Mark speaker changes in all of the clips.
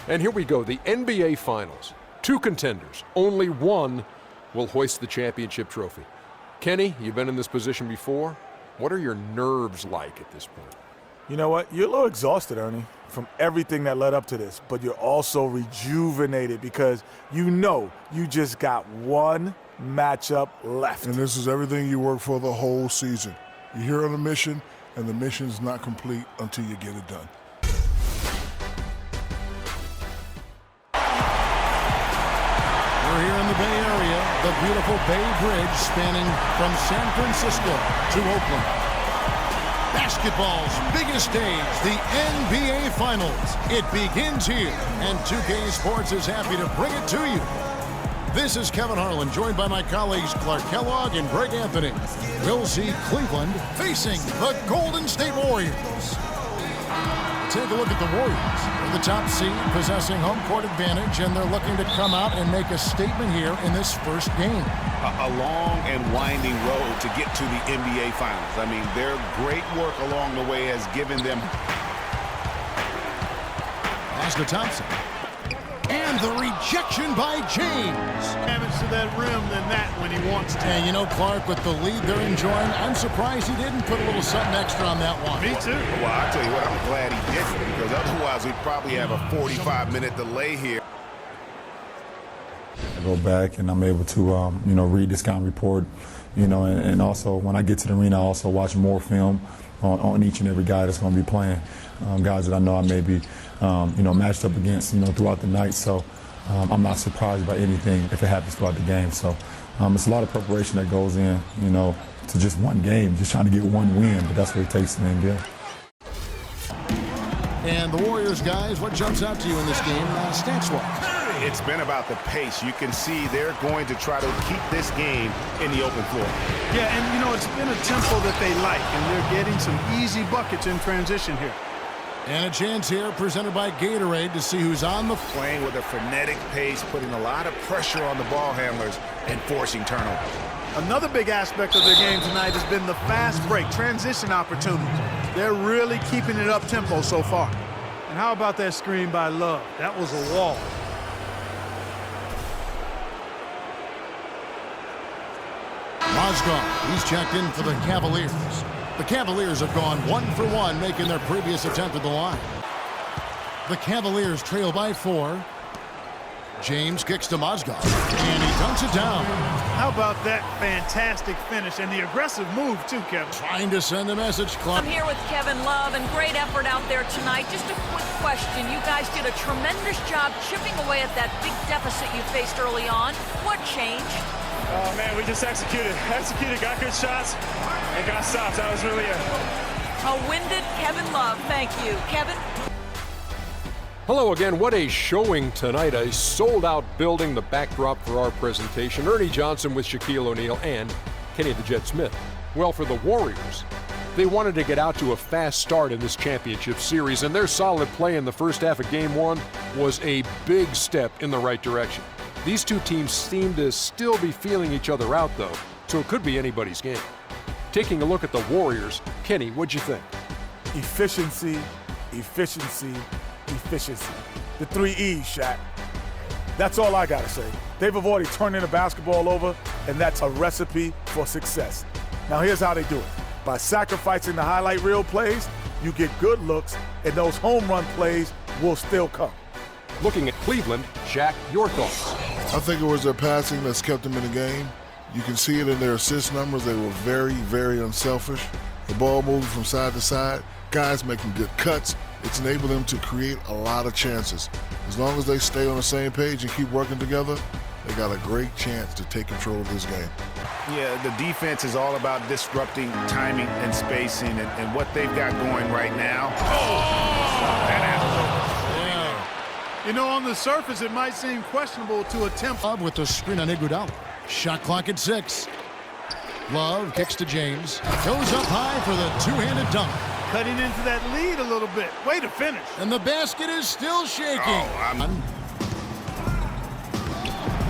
Speaker 1: And here we go, the NBA Finals. Two contenders, only one will hoist the championship trophy. Kenny, you've been in this position before. What are your nerves like at this point?
Speaker 2: You know what? You're a little exhausted, Ernie, from everything that led up to this, but you're also rejuvenated because you know you just got one matchup left.
Speaker 3: And this is everything you work for the whole season. You're here on a mission, and the mission's not complete until you get it done.
Speaker 4: We're here in the Bay Area, the beautiful Bay Bridge spanning from San Francisco to Oakland. Basketball's biggest stage, the NBA Finals. It begins here, and 2K Sports is happy to bring it to you. This is Kevin Harlan, joined by my colleagues Clark Kellogg and Greg Anthony. We'll see Cleveland facing the Golden State Warriors. Take a look at the Warriors. They're the top seed, possessing home court advantage, and they're looking to come out and make a statement here in this first game.
Speaker 5: A long and winding road to get to the NBA Finals. I mean, their great work along the way has given them.
Speaker 4: Pass to Thompson. And the rejection by James.
Speaker 6: Damage to that rim than that when he wants to.
Speaker 4: And you know, Clark, with the lead they're enjoying, I'm surprised he didn't put a little something extra on that one.
Speaker 6: Me too.
Speaker 5: Well, I'll tell you what, I'm glad he didn't, because otherwise we'd probably have a 45-minute delay here.
Speaker 7: I go back and I'm able to, read the scouting report, and also when I get to the arena, I also watch more film on each and every guy that's going to be playing, guys that I know I may be, matched up against, throughout the night. So I'm not surprised by anything if it happens throughout the game. So it's a lot of preparation that goes in, to just one game, just trying to get one win, but that's what it takes in the NBA.
Speaker 4: And the Warriors, guys, what jumps out to you in this game, stats-wise?
Speaker 5: It's been about the pace. You can see they're going to try to keep this game in the open floor.
Speaker 6: Yeah, and, it's been a tempo that they like, and they're getting some easy buckets in transition here.
Speaker 4: And a chance here presented by Gatorade to see who's on the floor.
Speaker 5: Playing with a frenetic pace, putting a lot of pressure on the ball handlers and forcing turnovers.
Speaker 6: Another big aspect of their game tonight has been the fast break, transition opportunities. They're really keeping it up-tempo so far. And how about that screen by Love? That was a wall.
Speaker 4: Mozgov, he's checked in for the Cavaliers. The Cavaliers have gone 1 for 1, making their previous attempt at the line. The Cavaliers trail by 4. James kicks to Mozgov, and he dunks it down.
Speaker 6: How about that fantastic finish and the aggressive move, too, Kevin?
Speaker 4: Trying to send a message, Clark.
Speaker 8: I'm here with Kevin Love, and great effort out there tonight. Just a quick question. You guys did a tremendous job chipping away at that big deficit you faced early on. What changed?
Speaker 9: Oh, man, we just executed, got good shots, and got stops. That was really it.
Speaker 8: A winded Kevin Love. Thank you. Kevin?
Speaker 1: Hello again. What a showing tonight. A sold-out building, the backdrop for our presentation. Ernie Johnson with Shaquille O'Neal and Kenny the Jet Smith. Well, for the Warriors, they wanted to get out to a fast start in this championship series, and their solid play in the first half of Game 1 was a big step in the right direction. These two teams seem to still be feeling each other out, though, so it could be anybody's game. Taking a look at the Warriors, Kenny, what'd you think?
Speaker 2: Efficiency, efficiency, efficiency. The 3 E's, Shaq. That's all I gotta say. They've avoided turning the basketball over, and that's a recipe for success. Now here's how they do it. By sacrificing the highlight reel plays, you get good looks, and those home run plays will still come.
Speaker 1: Looking at Cleveland, Shaq, your thoughts?
Speaker 3: I think it was their passing that's kept them in the game. You can see it in their assist numbers. They were very, very unselfish. The ball moving from side to side, guys making good cuts. It's enabled them to create a lot of chances. As long as they stay on the same page and keep working together, they got a great chance to take control of this game.
Speaker 5: Yeah, the defense is all about disrupting timing and spacing, and what they've got going right now.
Speaker 6: On the surface, it might seem questionable to attempt.
Speaker 4: Love with the screen on Iguodala. Shot clock at 6. Love kicks to James. Goes up high for the two-handed dunk.
Speaker 6: Cutting into that lead a little bit. Way to finish.
Speaker 4: And the basket is still shaking.
Speaker 5: Oh,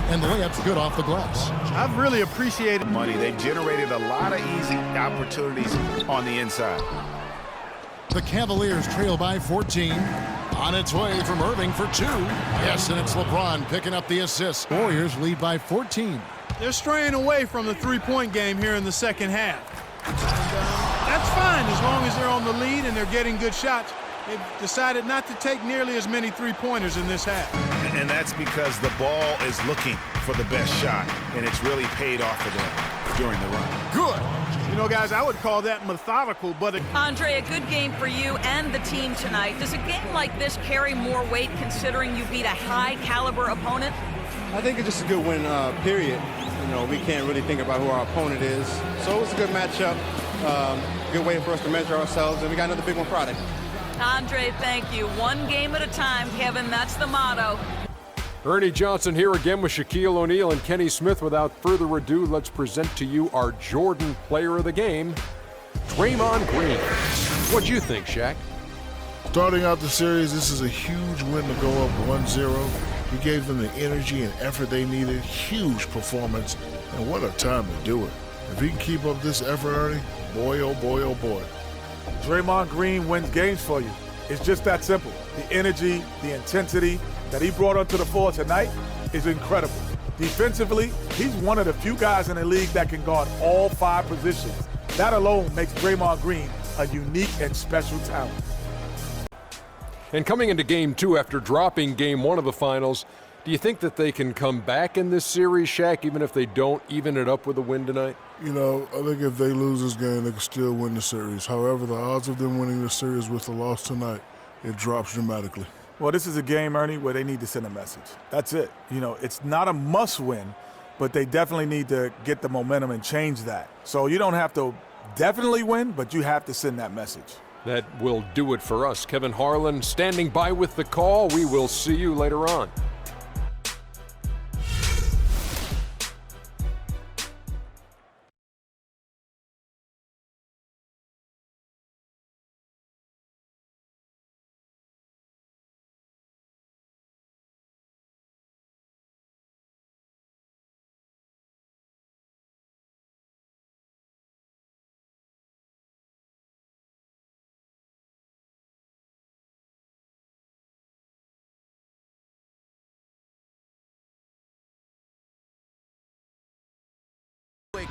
Speaker 4: And the layup's good off the glass.
Speaker 6: I've really appreciated
Speaker 5: money. They've generated a lot of easy opportunities on the inside.
Speaker 4: The Cavaliers trail by 14. On its way from Irving for 2. Yes, and it's LeBron picking up the assist. Warriors lead by 14.
Speaker 6: They're straying away from the three-point game here in the second half. And, that's fine as long as they're on the lead and they're getting good shots. They've decided not to take nearly as many three-pointers in this half.
Speaker 5: And that's because the ball is looking for the best shot, and it's really paid off for them during the run.
Speaker 6: Good. You know, guys, I would call that methodical, but...
Speaker 8: Andre, a good game for you and the team tonight. Does a game like this carry more weight considering you beat a high-caliber opponent?
Speaker 10: I think it's just a good win, period. You know, we can't really think about who our opponent is. So it's a good matchup, good way for us to measure ourselves, and we got another big one Friday.
Speaker 8: Andre, thank you. One game at a time, Kevin. That's the motto.
Speaker 1: Ernie Johnson here again with Shaquille O'Neal and Kenny Smith. Without further ado, let's present to you our Jordan Player of the Game, Draymond Green. What'd you think, Shaq?
Speaker 3: Starting out the series, this is a huge win to go up 1-0. He gave them the energy and effort they needed. Huge performance, and what a time to do it. If he can keep up this effort, Ernie, boy, oh boy, oh boy.
Speaker 2: Draymond Green wins games for you. It's just that simple. The energy, the intensity that he brought onto the floor tonight is incredible. Defensively, he's one of the few guys in the league that can guard all 5 positions. That alone makes Draymond Green a unique and special talent.
Speaker 1: And coming into Game 2 after dropping Game 1 of the finals, do you think that they can come back in this series, Shaq, even if they don't even it up with a win tonight?
Speaker 3: You know, I think if they lose this game, they can still win the series. However, the odds of them winning the series with the loss tonight, it drops dramatically.
Speaker 2: Well, this is a game, Ernie, where they need to send a message. That's it. You know, it's not a must-win, but they definitely need to get the momentum and change that. So you don't have to definitely win, but you have to send that message.
Speaker 1: That will do it for us. Kevin Harlan standing by with the call. We will see you later on.
Speaker 4: The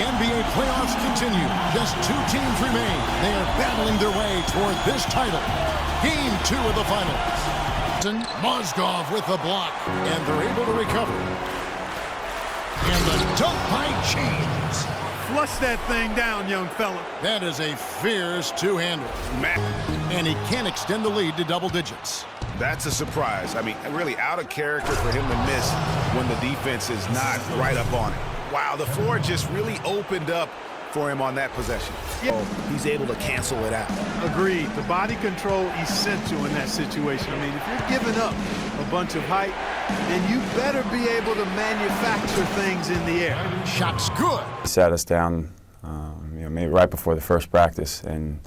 Speaker 4: NBA playoffs continue. Just 2 teams remain. They are battling their way toward this title. Game 2 of the finals. Mozgov with the block, and they're able to recover. And the dunk by James.
Speaker 6: Flush that thing down, young fella.
Speaker 4: That is a fierce two-hander. And he can extend the lead to double digits.
Speaker 5: That's a surprise. I mean, really out of character for him to miss when the defense is not right up on it. Wow, the floor just really opened up for him on that possession.
Speaker 6: Yeah.
Speaker 5: He's able to cancel it out.
Speaker 6: Agreed. The body control essential in that situation. I mean, if you're giving up a bunch of height, then you better be able to manufacture things in the air.
Speaker 4: Shot's good.
Speaker 11: He sat us down, maybe right before the first practice, and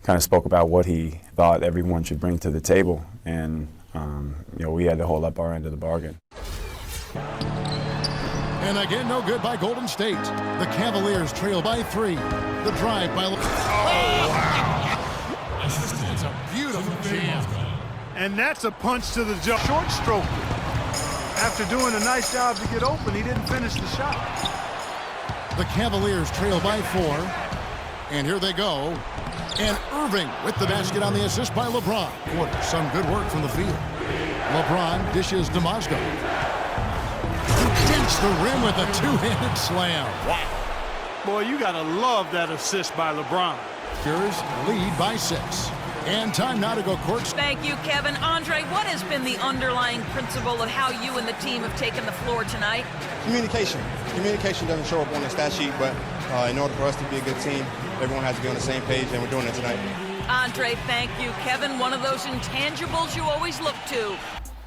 Speaker 11: kind of spoke about what he thought everyone should bring to the table, and we had to hold up our end of the bargain.
Speaker 4: And again, no good by Golden State. The Cavaliers trail by 3. The drive by... Oh, wow! It's a beautiful jam.
Speaker 6: And that's a punch to the jaw. Short stroke. After doing a nice job to get open, he didn't finish the shot.
Speaker 4: The Cavaliers trail by 4. And here they go. And Irving with the basket on the assist by LeBron. Quarter, some good work from the field. LeBron dishes to Mozgov. Dents the rim with a two-handed slam. Wow.
Speaker 6: Boy, you got to love that assist by LeBron.
Speaker 4: Here's lead by 6. And time now to go court.
Speaker 8: Thank you, Kevin. Andre, what has been the underlying principle of how you and the team have taken the floor tonight?
Speaker 10: Communication. Communication doesn't show up on the stat sheet, but in order for us to be a good team, everyone has to be on the same page, and we're doing it tonight.
Speaker 8: Andre, thank you. Kevin, one of those intangibles you always look to.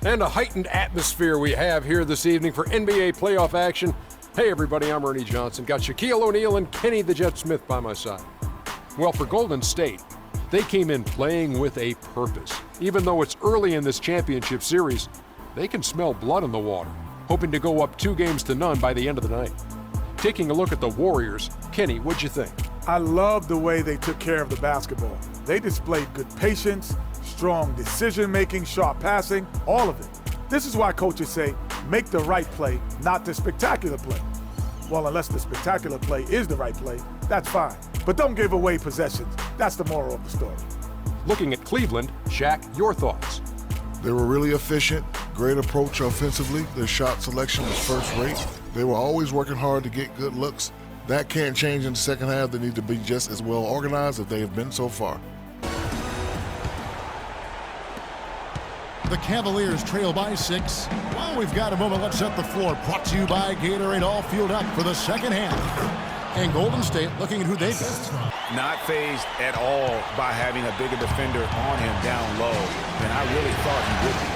Speaker 1: And a heightened atmosphere we have here this evening for NBA playoff action. Hey everybody, I'm Ernie Johnson. Got Shaquille O'Neal and Kenny the Jet Smith by my side. Well, for Golden State, they came in playing with a purpose. Even though it's early in this championship series, they can smell blood in the water, hoping to go up 2-0 by the end of the night. Taking a look at the Warriors, Kenny, what'd you think?
Speaker 2: I love the way they took care of the basketball. They displayed good patience, strong decision-making, sharp passing, all of it. This is why coaches say, make the right play, not the spectacular play. Well, unless the spectacular play is the right play, that's fine. But don't give away possessions. That's the moral of the story.
Speaker 1: Looking at Cleveland, Shaq, your thoughts?
Speaker 3: They were really efficient, great approach offensively. Their shot selection was first rate. They were always working hard to get good looks. That can't change in the second half. They need to be just as well organized as they have been so far.
Speaker 4: The Cavaliers trail by 6. Well, we've got a moment. Let's set the floor. Brought to you by Gatorade. All fueled up for the second half. And Golden State looking at who they've got.
Speaker 5: Not fazed at all by having a bigger defender on him down low than I really thought he would be.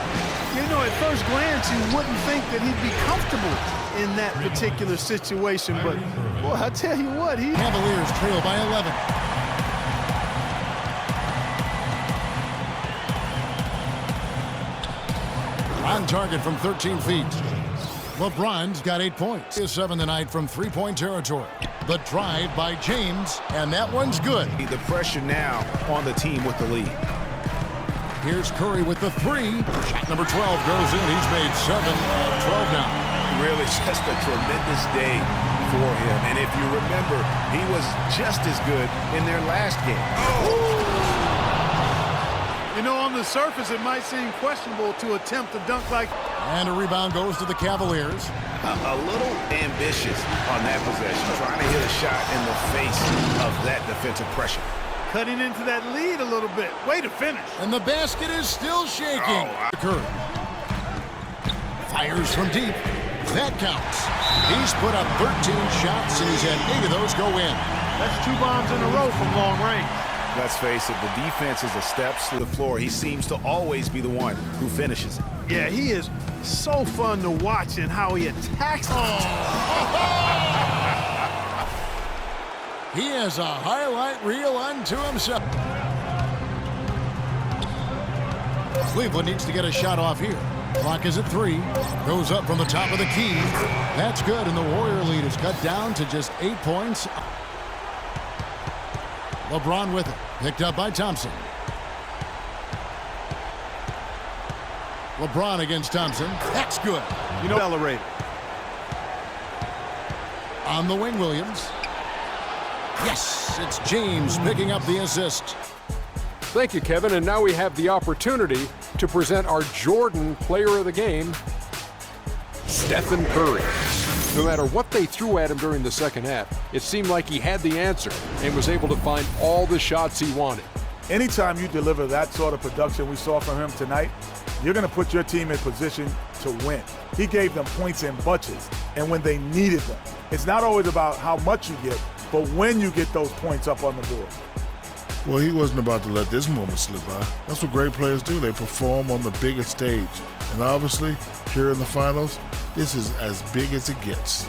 Speaker 6: You know, at first glance, you wouldn't think that he'd be comfortable in that particular situation. But, boy, I tell you what,
Speaker 4: Cavaliers trail by 11. On target from 13 feet. LeBron's got 8 points. He is 7 tonight from three-point territory. The drive by James, and that one's good.
Speaker 5: The pressure now on the team with the lead.
Speaker 4: Here's Curry with the 3. Shot number 12 goes in. He's made 7 of 12 now.
Speaker 5: Really just a tremendous day for him. And if you remember, he was just as good in their last game.
Speaker 6: You know, on the surface, it might seem questionable to attempt to dunk like.
Speaker 4: And a rebound goes to the Cavaliers.
Speaker 5: A little ambitious on that possession, trying to hit a shot in the face of that defensive pressure.
Speaker 6: Cutting into that lead a little bit. Way to finish.
Speaker 4: And the basket is still shaking. Curry fires from deep. That counts. He's put up 13 shots, and he's had 8 of those go in.
Speaker 6: That's 2 bombs in a row from long range.
Speaker 5: Let's face it, the defense is the steps to the floor. He seems to always be the one who finishes it.
Speaker 6: Yeah, he is so fun to watch in how he attacks.
Speaker 4: He has a highlight reel unto himself. Cleveland needs to get a shot off here. Clock is at 3. Goes up from the top of the key. That's good, and the Warrior lead is cut down to just 8 points. LeBron with it. Picked up by Thompson. LeBron against Thompson. That's good.
Speaker 6: You know, accelerated.
Speaker 4: On the wing, Williams. Yes, it's James picking up the assist.
Speaker 1: Thank you, Kevin. And now we have the opportunity to present our Jordan Player of the Game, Stephen Curry. No matter what they threw at him during the second half, it seemed like he had the answer and was able to find all the shots he wanted.
Speaker 2: Anytime you deliver that sort of production we saw from him tonight, you're going to put your team in position to win. He gave them points in bunches, and when they needed them. It's not always about how much you get, but when you get those points up on the board.
Speaker 3: Well, he wasn't about to let this moment slip by. That's what great players do. They perform on the biggest stage. And obviously, here in the finals, this is as big as it gets.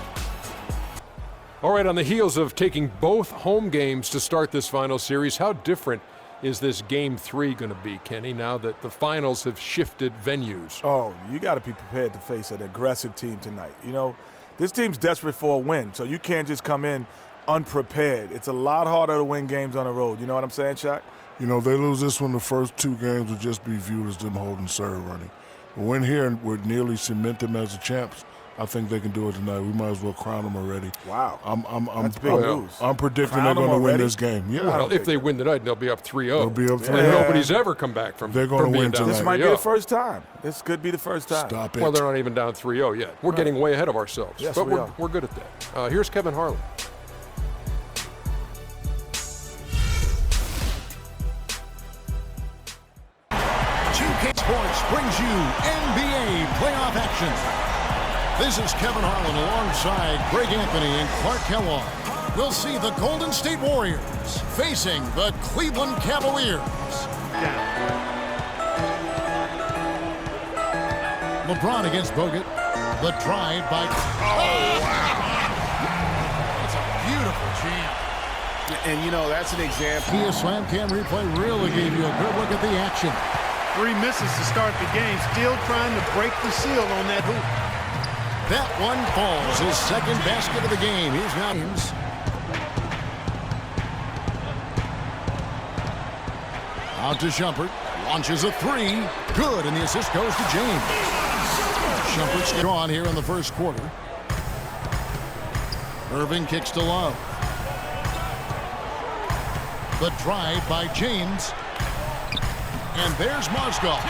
Speaker 1: All right, on the heels of taking both home games to start this final series, how different is this Game 3 going to be, Kenny, now that the finals have shifted venues?
Speaker 2: Oh, you got to be prepared to face an aggressive team tonight. You know, this team's desperate for a win, so you can't just come in unprepared. It's a lot harder to win games on the road. You know what I'm saying, Shaq?
Speaker 3: You know, if they lose this one, the first 2 games would just be viewed as them holding serve running. But win here and would nearly cement them as the champs. I think they can do it tonight. We might as well crown them already.
Speaker 2: Wow.
Speaker 3: That's
Speaker 2: big news.
Speaker 3: I'm predicting
Speaker 2: Crown
Speaker 3: they're going to win
Speaker 2: already?
Speaker 3: this game. Yeah.
Speaker 1: Well, if they win tonight, they'll be up 3-0.
Speaker 3: They'll be up 3-0.
Speaker 1: And nobody's ever come back from.
Speaker 3: They're going to win
Speaker 1: down
Speaker 3: tonight.
Speaker 2: This might be the first time. This could be the first time.
Speaker 3: Stop it.
Speaker 1: Well, they're not even down 3-0 yet. We're getting way ahead of ourselves.
Speaker 2: Yes,
Speaker 1: but
Speaker 2: we are.
Speaker 1: we're good at that. Here's Kevin Harlan.
Speaker 4: Sports brings you NBA playoff action. This is Kevin Harlan alongside Greg Anthony and Clark Kellogg. We'll see the Golden State Warriors facing the Cleveland Cavaliers. LeBron against Bogut. The drive by... Oh, wow! It's a beautiful jam.
Speaker 5: And, you know, that's an example.
Speaker 4: Kia Slam Cam replay really gave you a good look at the action.
Speaker 6: 3 misses to start the game, still trying to break the seal on that hoop.
Speaker 4: That one falls. His second basket of the game. He's now out to Shumpert. Launches a three. Good, and the assist goes to James. Shumpert's gone here in the first quarter. Irving kicks to Love. The drive by James. And there's Marsgall.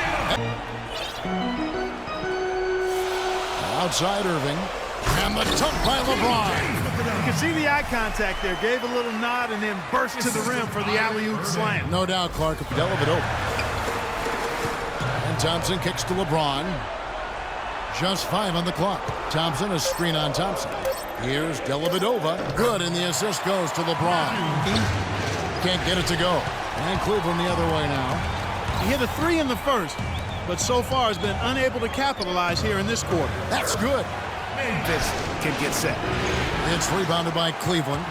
Speaker 4: Outside Irving. And the dunk by LeBron.
Speaker 6: You can see the eye contact there. Gave a little nod and then burst to the rim for the alley-oop slam.
Speaker 4: No doubt, Clark. Dellavedova. And Thompson kicks to LeBron. Just 5 on the clock. Thompson, a screen on Thompson. Here's Dellavedova. Good, and the assist goes to LeBron. Can't get it to go. And Cleveland the other way now.
Speaker 6: He hit a 3 in the first, but so far has been unable to capitalize here in this quarter.
Speaker 4: That's good.
Speaker 5: This can get set.
Speaker 4: It's rebounded by Cleveland.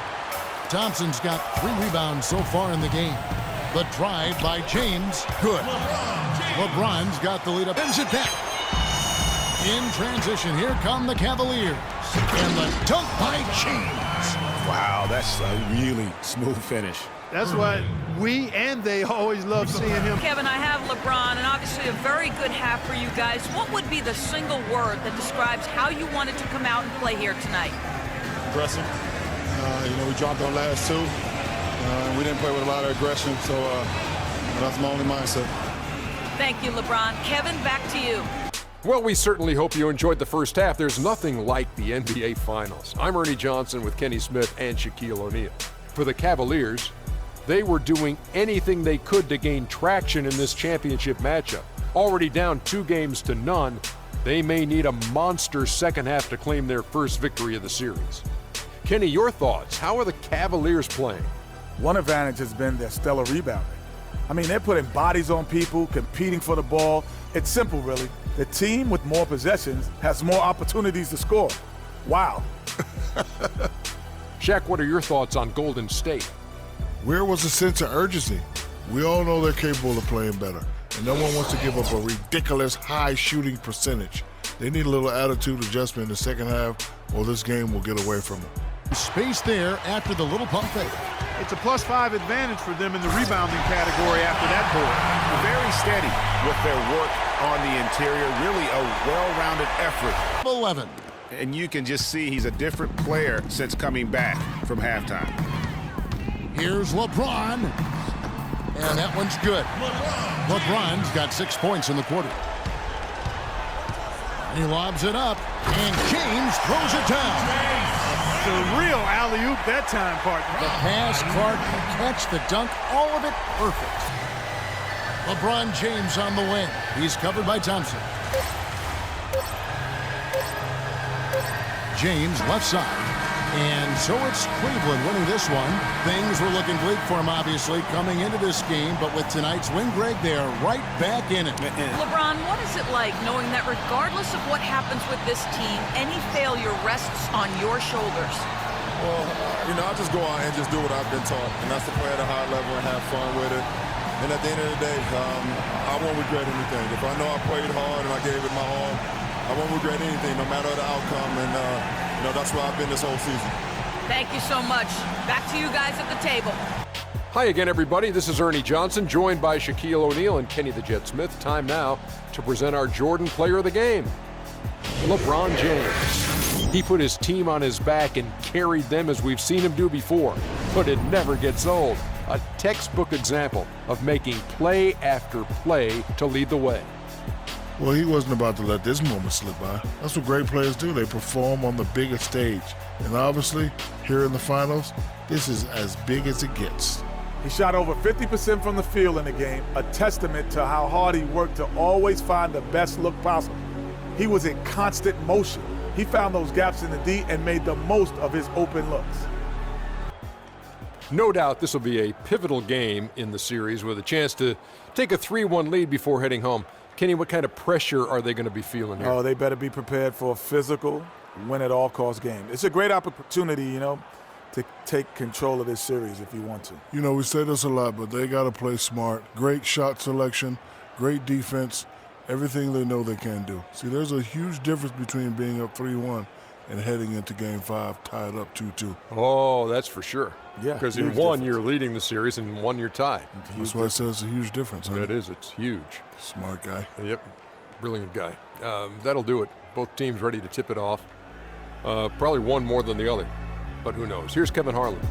Speaker 4: Thompson's got 3 rebounds so far in the game. The drive by James. Good. LeBron's got the lead up. Ends it back. In transition, here come the Cavaliers. And the dunk by James.
Speaker 5: Wow, that's a really smooth finish.
Speaker 6: That's what we and they always love seeing him.
Speaker 8: Kevin, I have LeBron, and obviously a very good half for you guys. What would be the single word that describes how you wanted to come out and play here tonight?
Speaker 12: Aggressive. We dropped our last 2. We didn't play with a lot of aggression, so that's my only mindset.
Speaker 8: Thank you, LeBron. Kevin, back to you.
Speaker 1: Well, we certainly hope you enjoyed the first half. There's nothing like the NBA Finals. I'm Ernie Johnson with Kenny Smith and Shaquille O'Neal. For the Cavaliers, they were doing anything they could to gain traction in this championship matchup. Already down 2-0, they may need a monster second half to claim their first victory of the series. Kenny, your thoughts? How are the Cavaliers playing?
Speaker 2: One advantage has been their stellar rebounding. I mean, they're putting bodies on people, competing for the ball. It's simple, really. The team with more possessions has more opportunities to score. Wow.
Speaker 1: Shaq, what are your thoughts on Golden State?
Speaker 3: Where was the sense of urgency? We all know they're capable of playing better, and no one wants to give up a ridiculous high shooting percentage. They need a little attitude adjustment in the second half, or this game will get away from them.
Speaker 4: Space there after the little pump fake.
Speaker 6: It's a +5 advantage for them in the rebounding category after that board.
Speaker 5: Very steady with their work on the interior. Really a well-rounded effort.
Speaker 4: 11.
Speaker 5: And you can just see he's a different player since coming back from halftime.
Speaker 4: Here's LeBron. And that one's good. LeBron's got 6 points in the quarter. He lobs it up, and James throws it down.
Speaker 6: The real alley-oop that time, partner.
Speaker 4: The pass, Clark, the catch, the dunk, all of it perfect. LeBron James on the wing. He's covered by Thompson. James left side. And so it's Cleveland winning this one. Things were looking bleak for him, obviously, coming into this game. But with tonight's win, Greg, they are right back in it.
Speaker 8: LeBron, what is it like knowing that regardless of what happens with this team, any failure rests on your shoulders?
Speaker 12: Well, I just go out and just do what I've been taught, and that's to play at a high level and have fun with it. And at the end of the day, I won't regret anything. If I know I played hard and I gave it my all, I won't regret anything, no matter the outcome. And, that's where I've been this whole season.
Speaker 8: Thank you so much. Back to you guys at the table.
Speaker 1: Hi again, everybody. This is Ernie Johnson, joined by Shaquille O'Neal and Kenny the Jet Smith. Time now to present our Jordan Player of the Game, LeBron James. He put his team on his back and carried them as we've seen him do before, but it never gets old. A textbook example of making play after play to lead the way.
Speaker 3: Well, he wasn't about to let this moment slip by. That's what great players do. They perform on the biggest stage. And obviously, here in the finals, this is as big as it gets.
Speaker 2: He shot over 50% from the field in the game, a testament to how hard he worked to always find the best look possible. He was in constant motion. He found those gaps in the D and made the most of his open looks.
Speaker 1: No doubt this will be a pivotal game in the series with a chance to take a 3-1 lead before heading home. Kenny, what kind of pressure are they going to be feeling here?
Speaker 2: Oh, they better be prepared for a physical, win-at-all-cost game. It's a great opportunity, to take control of this series if you want to.
Speaker 3: We say this a lot, but they got to play smart. Great shot selection, great defense, everything they know they can do. See, there's a huge difference between being up 3-1 and heading into Game 5 tied up 2-2.
Speaker 1: Oh, that's for sure.
Speaker 2: Yeah,
Speaker 1: because in
Speaker 2: huge
Speaker 1: one
Speaker 2: difference.
Speaker 1: you're leading the series, and in one you're tied.
Speaker 3: That's why I said it's a huge difference. Huh?
Speaker 1: That is, it's huge.
Speaker 3: Smart guy.
Speaker 1: Yep, brilliant guy. That'll do it. Both teams ready to tip it off. Probably one more than the other, but who knows? Here's Kevin Harlan.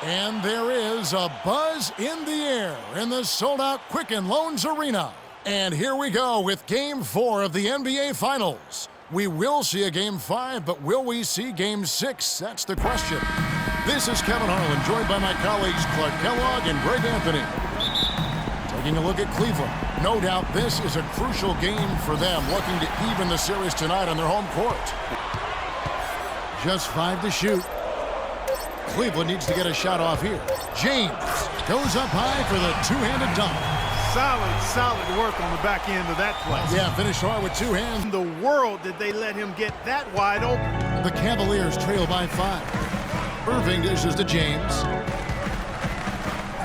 Speaker 4: And there is a buzz in the air in the sold-out Quicken Loans Arena. And here we go with Game 4 of the NBA Finals. We will see a Game 5, but will we see Game 6? That's the question. This is Kevin Harlan, joined by my colleagues Clark Kellogg and Greg Anthony. Taking a look at Cleveland. No doubt this is a crucial game for them, looking to even the series tonight on their home court. Just 5 to shoot. Cleveland needs to get a shot off here. James goes up high for the two-handed dunk.
Speaker 6: Solid work on the back end of that play.
Speaker 4: Yeah, finished hard with 2 hands.
Speaker 6: In the world did they let him get that wide open?
Speaker 4: The Cavaliers trail by 5. Irving dishes to James.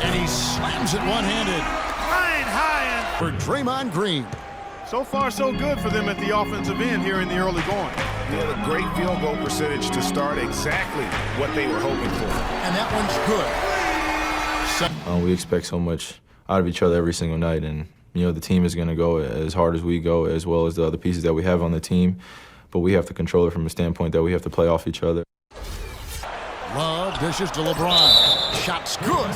Speaker 4: And he slams it one-handed.
Speaker 6: Flying high
Speaker 4: for Draymond Green.
Speaker 6: So far, so good for them at the offensive end here in the early going.
Speaker 5: They had a great field goal percentage to start exactly what they were hoping for.
Speaker 4: And that one's good.
Speaker 13: We expect so much out of each other every single night, and the team is going to go as hard as we go, as well as the other pieces that we have on the team. But we have to control it from a standpoint that we have to play off each other.
Speaker 4: Love dishes to LeBron. Shot's good.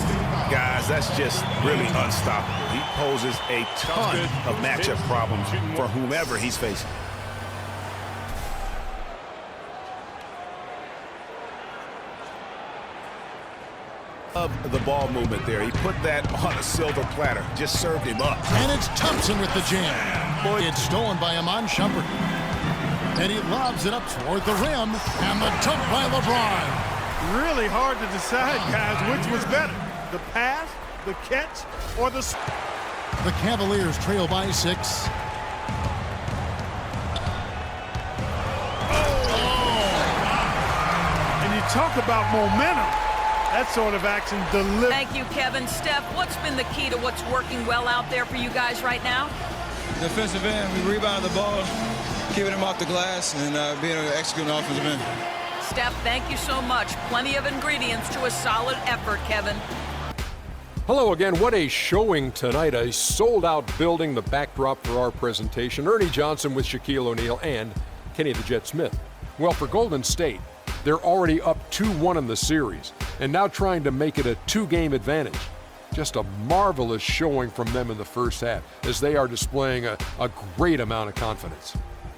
Speaker 5: Guys, that's just really unstoppable. He poses a ton of matchup problems for whomever he's facing. Of the ball movement there. He put that on a silver platter. Just served him up.
Speaker 4: And it's Thompson with the jam. Boy, it's stolen by Iman Shumpert. And he lobs it up toward the rim. And the dunk by LeBron.
Speaker 6: Really hard to decide, guys, which was better. The pass, the catch, or the...
Speaker 4: The Cavaliers trail by 6.
Speaker 6: And you talk about momentum. That sort of action delivers.
Speaker 8: Thank you, Kevin. Steph, what's been the key to what's working well out there for you guys right now?
Speaker 14: Defensive end. We rebound the ball, keeping them off the glass, and being able to execute on offensive end.
Speaker 8: Steph, thank you so much. Plenty of ingredients to a solid effort, Kevin.
Speaker 1: Hello again. What a showing tonight. A sold-out building, the backdrop for our presentation. Ernie Johnson with Shaquille O'Neal and Kenny the Jet Smith. Well, for Golden State, they're already up 2-1 in the series and now trying to make it a 2-game advantage. Just a marvelous showing from them in the first half as they are displaying a great amount of confidence.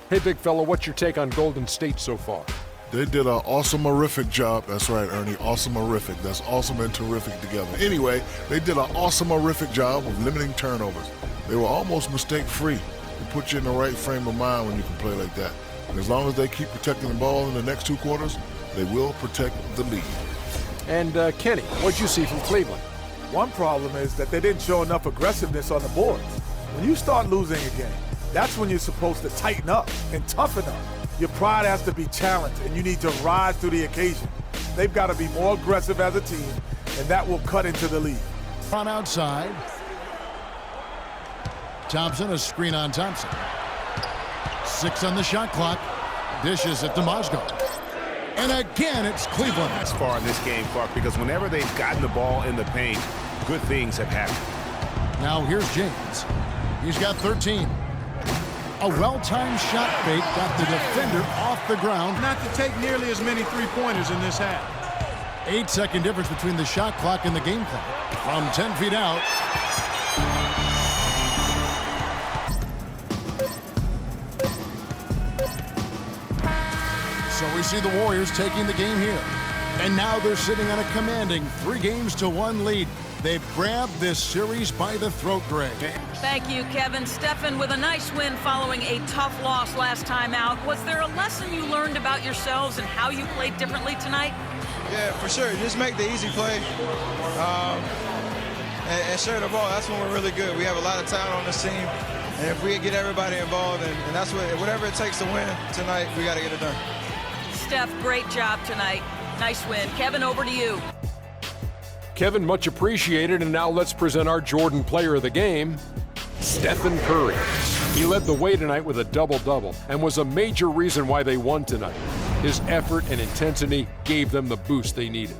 Speaker 1: Hey, big fella, what's your take on Golden State so far?
Speaker 3: They did an awesome-erific job. That's right, Ernie, awesome-erific. That's awesome and terrific together. Anyway, they did an awesome-erific job of limiting turnovers. They were almost mistake-free. It puts you in the right frame of mind when you can play like that. And as long as they keep protecting the ball in the next 2 quarters, they will protect the lead.
Speaker 1: And Kenny, what'd you see from Cleveland?
Speaker 2: One problem is that they didn't show enough aggressiveness on the boards. When you start losing a game, that's when you're supposed to tighten up and toughen up. Your pride has to be challenged, and you need to rise to the occasion. They've got to be more aggressive as a team, and that will cut into the lead.
Speaker 4: From outside. Thompson, a screen on Thompson. 6 on the shot clock. Dishes it to Mozgov. And again, it's Cleveland.
Speaker 5: As far in this game, Clark, because whenever they've gotten the ball in the paint, good things have happened.
Speaker 4: Now here's James. He's got 13. A well-timed shot fake got the defender off the ground.
Speaker 6: Not to take nearly as many three-pointers in this half.
Speaker 4: 8-second difference between the shot clock and the game clock. From 10 feet out. So we see the Warriors taking the game here. And now they're sitting on a commanding 3-1 lead. They've grabbed this series by the throat, Greg.
Speaker 8: Thank you, Kevin. Stephen, with a nice win following a tough loss last time out, was there a lesson you learned about yourselves and how you played differently tonight?
Speaker 14: Yeah, for sure. Just make the easy play and share the ball. That's when we're really good. We have a lot of talent on this team, and if we get everybody involved, and that's whatever it takes to win tonight, we got to get it done.
Speaker 8: Steph, great job tonight. Nice win. Kevin, over to you.
Speaker 1: Kevin, much appreciated, and now let's present our Jordan Player of the Game, Stephen Curry. He led the way tonight with a double-double and was a major reason why they won tonight. His effort and intensity gave them the boost they needed.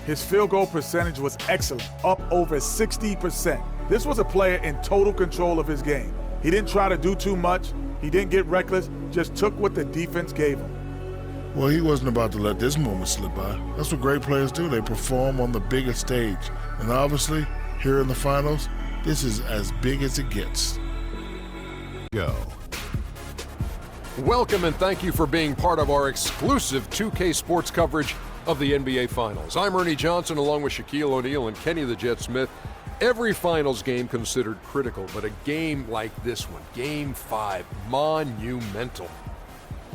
Speaker 2: His field goal percentage was excellent, up over 60%. This was a player in total control of his game. He didn't try to do too much. He didn't get reckless, just took what the defense gave him.
Speaker 3: Well, he wasn't about to let this moment slip by. That's what great players do. They perform on the biggest stage. And obviously, here in the finals, this is as big as it gets.
Speaker 4: Go.
Speaker 1: Welcome and thank you for being part of our exclusive 2K Sports coverage of the NBA Finals. I'm Ernie Johnson along with Shaquille O'Neal and Kenny the Jet Smith. Every finals game considered critical, but a game like this one, Game 5, monumental.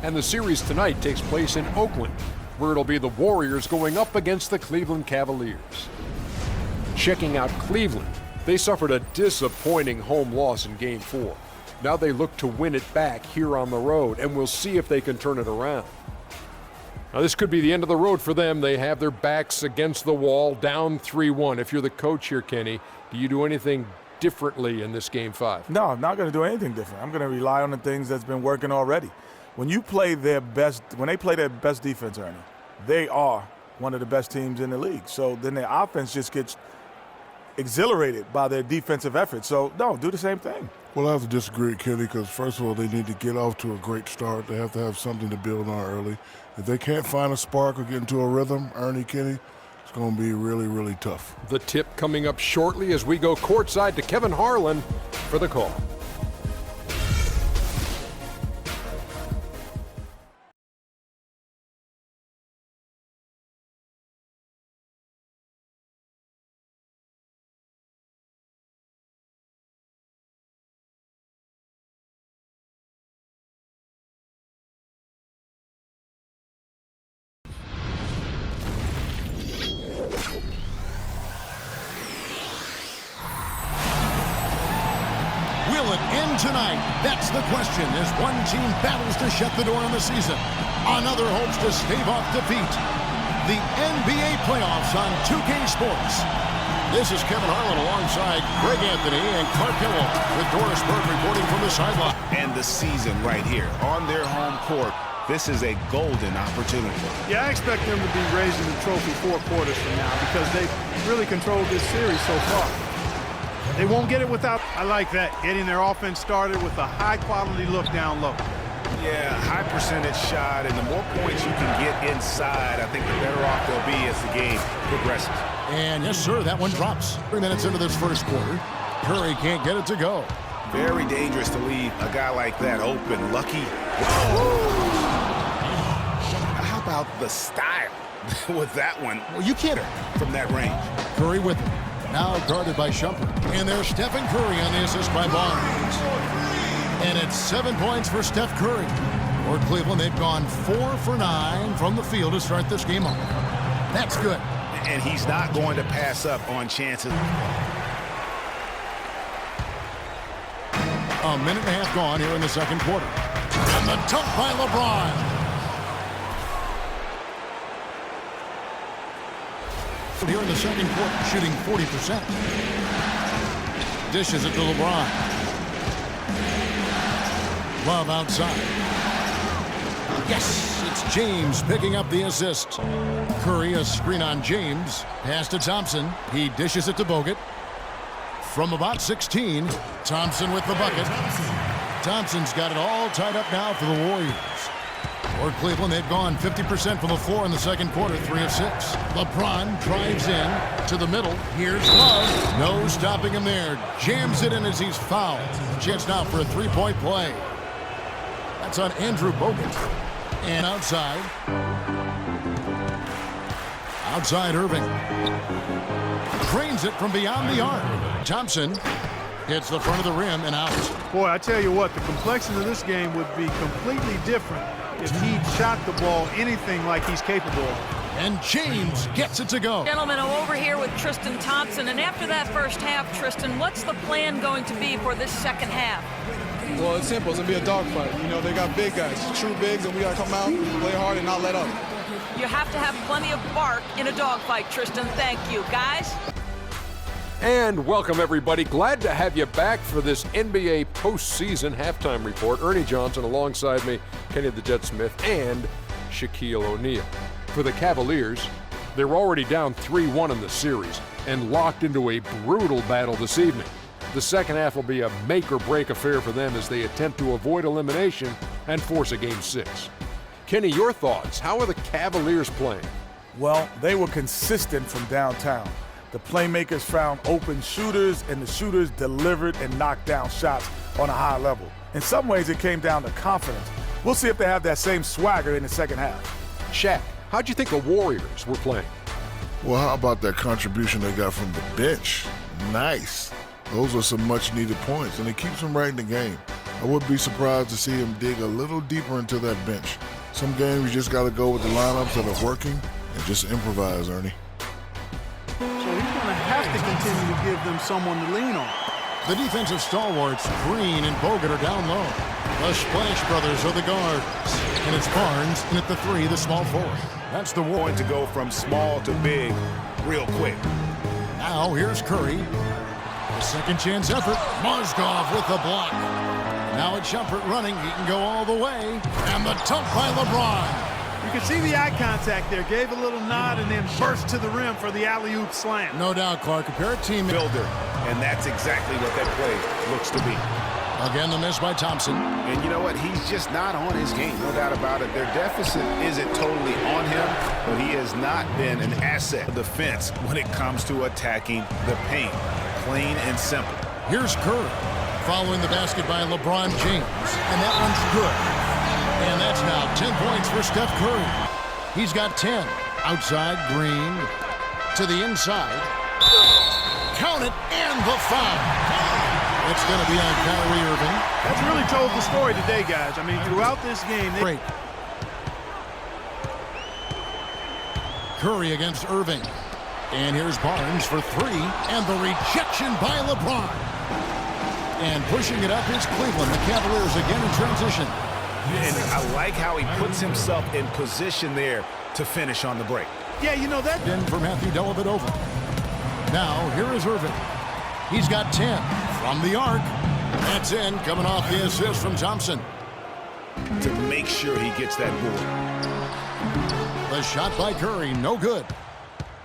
Speaker 1: And the series tonight takes place in Oakland, where it'll be the Warriors going up against the Cleveland Cavaliers. Checking out Cleveland, they suffered a disappointing home loss in Game 4. Now they look to win it back here on the road, and we'll see if they can turn it around. Now this could be the end of the road for them. They have their backs against the wall, down 3-1. If you're the coach here, Kenny, do you do anything differently in this Game 5?
Speaker 2: No, I'm not going to do anything different. I'm going to rely on the things that's been working already. When you play their best, when they play their best defense, Ernie, they are one of the best teams in the league. So then their offense just gets exhilarated by their defensive effort. So, no, do the same thing.
Speaker 3: Well, I have to disagree, Kenny, because first of all, they need to get off to a great start. They have to have something to build on early. If they can't find a spark or get into a rhythm, Ernie, Kenny, it's going to be really, really tough.
Speaker 1: The tip coming up shortly as we go courtside to Kevin Harlan for the call.
Speaker 4: Will it end tonight? That's the question as one team battles to shut the door on the season. Another hopes to stave off defeat. The NBA playoffs on 2K Sports. This is Kevin Harlan alongside Greg Anthony and Clark Hillel with Doris Burke reporting from the sideline.
Speaker 5: And the season right here on their home court. This is a golden opportunity.
Speaker 6: Yeah, I expect them to be raising the trophy 4 quarters from now because they've really controlled this series so far. They won't get it without, I like that, getting their offense started with a high-quality look down low.
Speaker 5: Yeah, high percentage shot, and the more points you can get inside, I think the better off they'll be as the game progresses.
Speaker 4: And yes, sir, that one drops. 3 minutes into this first quarter. Curry can't get it to go.
Speaker 5: Very dangerous to leave a guy like that open. Lucky. Whoa. How about the style with that one?
Speaker 4: Well, you can't
Speaker 5: from that range.
Speaker 4: Curry with it. Now guarded by Shumpert. And there's Stephen Curry on the assist by Barnes. And it's 7 points for Steph Curry. For Cleveland, they've gone 4 for 9 from the field to start this game off. That's good.
Speaker 5: And he's not going to pass up on chances.
Speaker 4: A minute and a half gone here in the second quarter. And the dunk by LeBron. Here in the second quarter, shooting 40%. Dishes it to LeBron. Love outside. Yes, it's James picking up the assist. Curry, a screen on James. Pass to Thompson. He dishes it to Bogut. From about 16, Thompson with the bucket. Thompson's got it all tied up now for the Warriors. For Cleveland, they've gone 50% from the floor in the second quarter, 3 of 6. LeBron drives in to the middle. Here's Love. No stopping him there. Jams it in as he's fouled. Chance now for a 3-point play. That's on Andrew Bogut. And outside. Outside Irving. Drains it from beyond the arc. Thompson hits the front of the rim and out.
Speaker 6: Boy, I tell you what, the complexion of this game would be completely different if he shot the ball anything like he's capable of.
Speaker 4: And James gets it to go.
Speaker 8: Gentlemen, I'm over here with Tristan Thompson, and after that first half, Tristan, what's the plan going to be for this second half?
Speaker 15: Well, it's simple. It's going to be a dogfight. You know, they got big guys, true bigs, and we got to come out, play hard, and not let up.
Speaker 8: You have to have plenty of bark in a dogfight, Tristan. Thank you, guys.
Speaker 1: And welcome, everybody. Glad to have you back for this NBA postseason halftime report. Ernie Johnson alongside me, Kenny the Jet Smith, and Shaquille O'Neal. For the Cavaliers, they're already down 3-1 in the series and locked into a brutal battle this evening. The second half will be a make-or-break affair for them as they attempt to avoid elimination and force a Game 6. Kenny, your thoughts? How are the Cavaliers playing?
Speaker 2: Well, they were consistent from downtown. The playmakers found open shooters, and the shooters delivered and knocked down shots on a high level. In some ways, it came down to confidence. We'll see if they have that same swagger in the second half.
Speaker 1: Shaq, how'd you think the Warriors were playing?
Speaker 3: Well, how about that contribution they got from the bench? Nice. Those are some much-needed points, and it keeps them right in the game. I wouldn't be surprised to see him dig a little deeper into that bench. Some games you just got to go with the lineups that are working and just improvise, Ernie.
Speaker 6: So he's going to have to continue to give them someone to lean on.
Speaker 4: The defensive stalwarts, Green and Bogut, are down low. The Splash Brothers are the guards. And it's Barnes, and at the 3, the small forward.
Speaker 5: That's the one to go from small to big real quick.
Speaker 4: Now here's Curry. A second chance effort. Mozgov with the block. Now it's Shumpert running. He can go all the way. And the dunk by LeBron.
Speaker 6: You can see the eye contact there. Gave a little nod and then burst to the rim for the alley-oop slam.
Speaker 4: No doubt, Clark. Compare a team
Speaker 5: builder, and that's exactly what that play looks to be.
Speaker 4: Again, the miss by Thompson.
Speaker 5: And you know what? He's just not on his game, no doubt about it. Their deficit isn't totally on him, but he has not been an asset of defense when it comes to attacking the paint. Plain and simple.
Speaker 4: Here's Curry following the basket by LeBron James, and that one's good. And that's now 10 points for Steph Curry. He's got 10. Outside, Green to the inside. Count it, and the foul. It's going to be on Kyrie Irving.
Speaker 6: That's really told the story today, guys. I mean, throughout this game,
Speaker 4: Great. Curry against Irving. And here's Barnes for 3, and the rejection by LeBron. And pushing it up is Cleveland. The Cavaliers again in transition.
Speaker 5: And I like how he puts himself in position there to finish on the break.
Speaker 6: Yeah, you know that.
Speaker 4: In for Matthew Dellavedova. Now, here is Irving. He's got 10 from the arc. That's in, coming off the assist from Thompson.
Speaker 5: To make sure he gets that board.
Speaker 4: The shot by Curry, no good.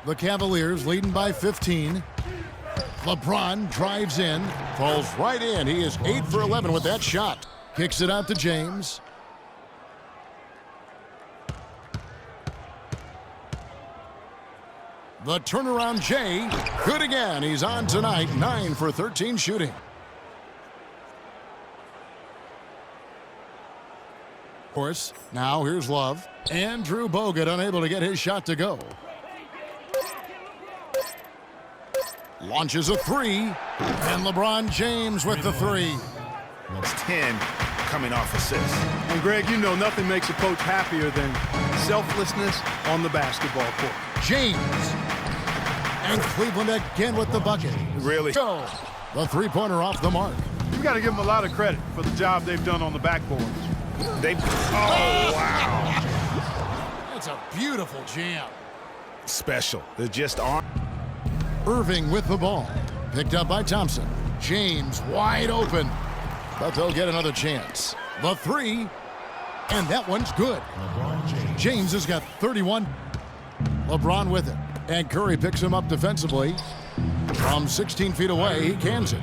Speaker 4: The Cavaliers leading by 15. LeBron drives in, falls right in. He is 8 for 11 with that shot. Kicks it out to James. The turnaround Jay, good again. He's on tonight, 9 for 13 shooting. Of course, now here's Love. Andrew Bogut unable to get his shot to go. Launches a 3, and LeBron James with the 3.
Speaker 5: That's 10 coming off assists.
Speaker 6: And Greg, you know nothing makes a coach happier than selflessness on the basketball court.
Speaker 4: James. And Cleveland again with the bucket.
Speaker 5: Really?
Speaker 4: Go. The three-pointer off the mark.
Speaker 6: You've got to give them a lot of credit for the job they've done on the backboards.
Speaker 5: Oh, wow.
Speaker 4: That's a beautiful jam.
Speaker 5: Special. They're just on.
Speaker 4: Irving with the ball. Picked up by Thompson. James wide open. But they'll get another chance. The 3. And that one's good. James has got 31. LeBron with it. And Curry picks him up defensively. From 16 feet away, he cans it.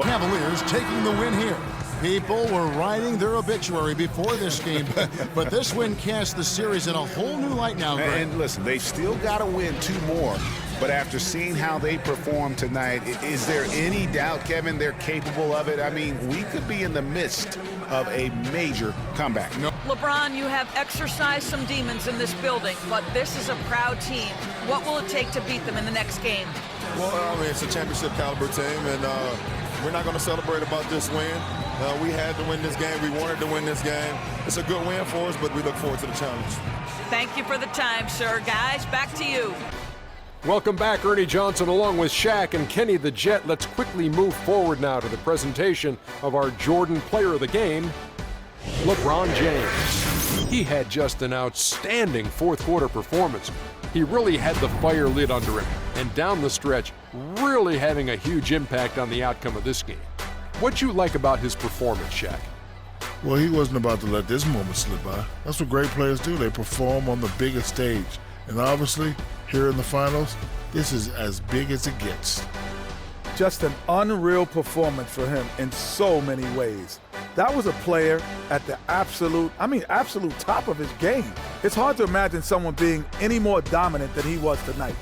Speaker 4: Cavaliers taking the win here. People were writing their obituary before this game, but this win casts the series in a whole new light now, Greg.
Speaker 5: And listen, they've still got to win 2 more. But after seeing how they performed tonight, is there any doubt, Kevin, they're capable of it? I mean, we could be in the midst of a major comeback.
Speaker 8: LeBron, you have exercised some demons in this building, but this is a proud team. What will it take to beat them in the next game?
Speaker 12: Well, I mean, it's a championship caliber team, and we're not going to celebrate about this win. We had to win this game. We wanted to win this game. It's a good win for us, but we look forward to the challenge.
Speaker 8: Thank you for the time, sir. Guys, back to you.
Speaker 1: Welcome back, Ernie Johnson, along with Shaq and Kenny the Jet. Let's quickly move forward now to the presentation of our Jordan Player of the Game, LeBron James. He had just an outstanding fourth-quarter performance. He really had the fire lit under him, and down the stretch, really having a huge impact on the outcome of this game. What'd you like about his performance, Shaq?
Speaker 3: Well, he wasn't about to let this moment slip by. That's what great players do. They perform on the biggest stage. And obviously, here in the finals, this is as big as it gets.
Speaker 2: Just an unreal performance for him in so many ways. That was a player at the absolute top of his game. It's hard to imagine someone being any more dominant than he was tonight.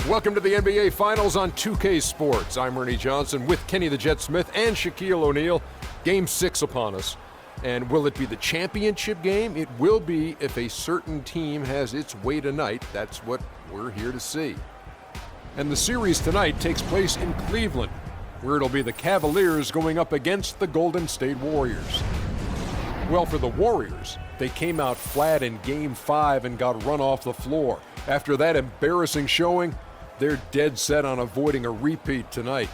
Speaker 1: Welcome to the NBA Finals on 2K Sports. I'm Ernie Johnson with Kenny the Jet Smith and Shaquille O'Neal. Game 6 upon us. And will it be the championship game? It will be if a certain team has its way tonight. That's what we're here to see. And the series tonight takes place in Cleveland, where it'll be the Cavaliers going up against the Golden State Warriors. Well, for the Warriors, they came out flat in Game 5 and got run off the floor. After that embarrassing showing, they're dead set on avoiding a repeat tonight.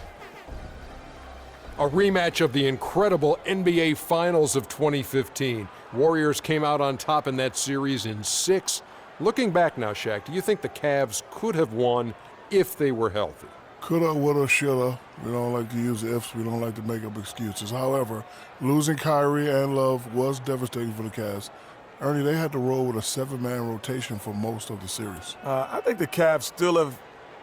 Speaker 1: A rematch of the incredible NBA Finals of 2015. Warriors came out on top in that series in 6. Looking back now, Shaq, do you think the Cavs could have won if they were healthy?
Speaker 3: Coulda, woulda, shoulda. We don't like to use ifs. We don't like to make up excuses. However, losing Kyrie and Love was devastating for the Cavs. Ernie, they had to roll with a 7-man rotation for most of the series.
Speaker 2: I think the Cavs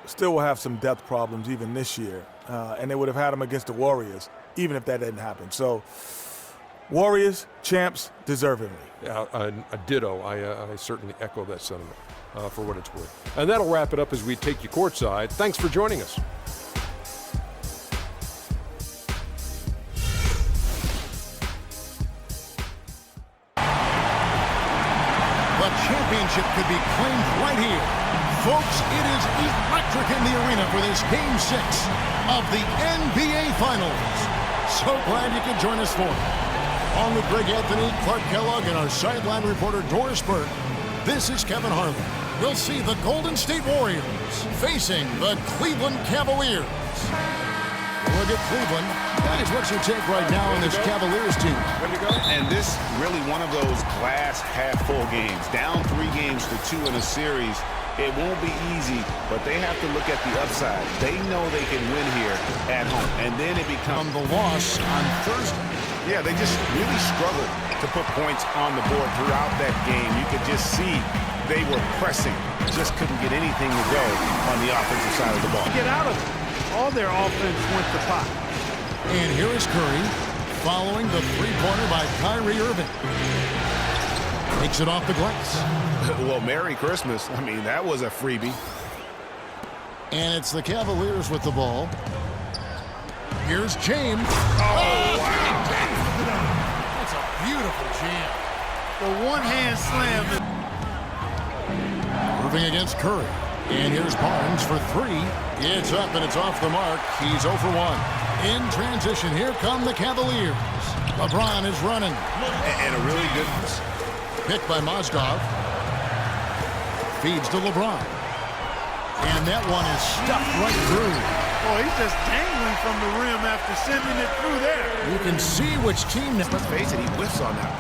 Speaker 2: still will have some depth problems even this year. And they would have had them against the Warriors, even if that didn't happen. So, Warriors, champs, deservingly.
Speaker 1: A ditto. I certainly echo that sentiment for what it's worth. And that'll wrap it up as we take you courtside. Thanks for joining us.
Speaker 4: The championship could be claimed right here. Folks, it is electric in the arena for this Game 6 of the NBA Finals. So glad you could join us for it. Along with Greg Anthony, Clark Kellogg, and our sideline reporter Doris Burke, this is Kevin Harlan. We'll see the Golden State Warriors facing the Cleveland Cavaliers. Look at Cleveland. That is what's your take right now on this Cavaliers team.
Speaker 5: And this really one of those glass half-full games. Down 3 games to 2 in a series. It won't be easy, but they have to look at the upside. They know they can win here at home, and then it becomes
Speaker 4: the loss on Thursday.
Speaker 5: Yeah, they just really struggled to put points on the board throughout that game. You could just see they were pressing, just couldn't get anything to go on the offensive side of the ball.
Speaker 6: Get out of it. All their offense went to pot.
Speaker 4: And here is Curry following the three-pointer by Kyrie Irving. Takes it off the glass.
Speaker 5: Well, Merry Christmas. I mean, that was a freebie.
Speaker 4: And it's the Cavaliers with the ball. Here's James.
Speaker 5: Oh, wow.
Speaker 4: That's a beautiful jam.
Speaker 6: The one-hand slam.
Speaker 4: Irving against Curry. And here's Barnes for 3. It's up and it's off the mark. He's 0 for 1. In transition, here come the Cavaliers. LeBron is running.
Speaker 5: And a really good
Speaker 4: pick by Mozgov. Feeds to LeBron. And that one is stuffed right through.
Speaker 6: Oh, he's just dangling from the rim after sending it through there.
Speaker 4: You can see which team.
Speaker 5: Let's face it, he whiffs on that.